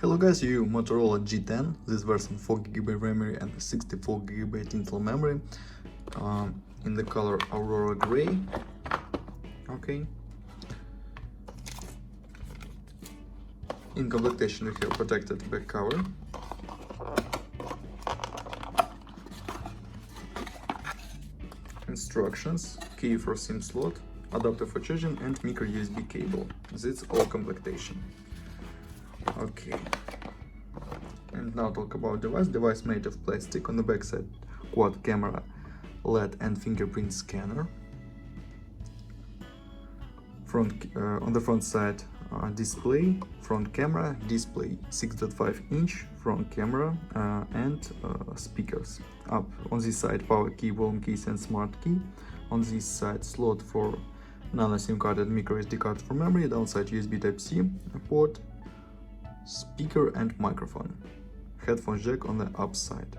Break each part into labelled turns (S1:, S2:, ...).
S1: Hello guys, you Motorola G10, this version 4GB memory and 64GB internal memory in the color Aurora Gray. Okay. In completation we have protected back cover. Instructions, key for SIM slot, adapter for charging and micro USB cable. That's all completion. Okay, and now talk about device made of plastic. On the back side, quad camera, LED and fingerprint scanner. On the front side, display, front camera, display 6.5-inch front camera and speakers. Up on this side, power key, volume keys and smart key. On this side, slot for nano SIM card and micro SD card for memory. Downside, USB Type-C port, speaker and microphone. Headphone jack on the upside.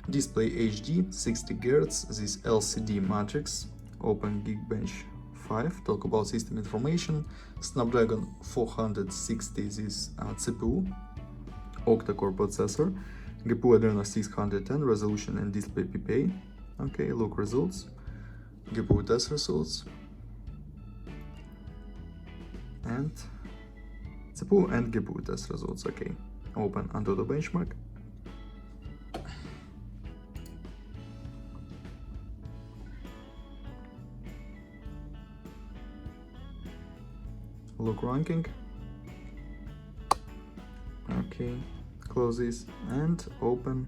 S1: Display HD 60 Hz. This LCD matrix. Open Geekbench 5. Talk about system information. Snapdragon 460. This CPU. Octa-core processor. GPU Adreno 610. Resolution and display PPA. Okay, look results. GPU test results. And CPU and GPU test results. Okay, open Antutu benchmark. Look ranking. Okay, close this and open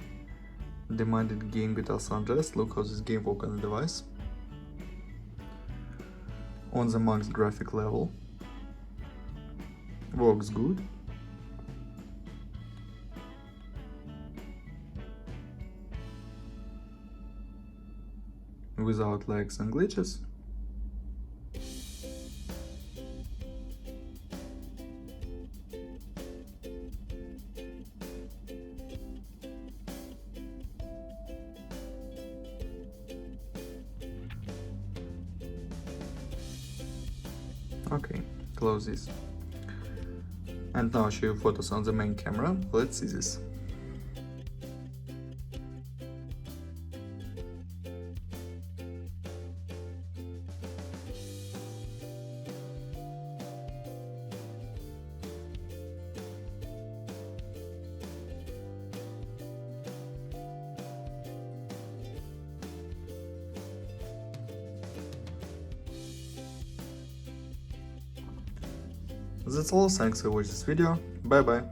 S1: demanded game Guitar Sundress. Look how this game works on the device. On the max graphic level. Works good. Without lags and glitches. Okay, close this. And now I'll show you photos on the main camera. Let's see this. That's all, thanks for watching this video, bye bye.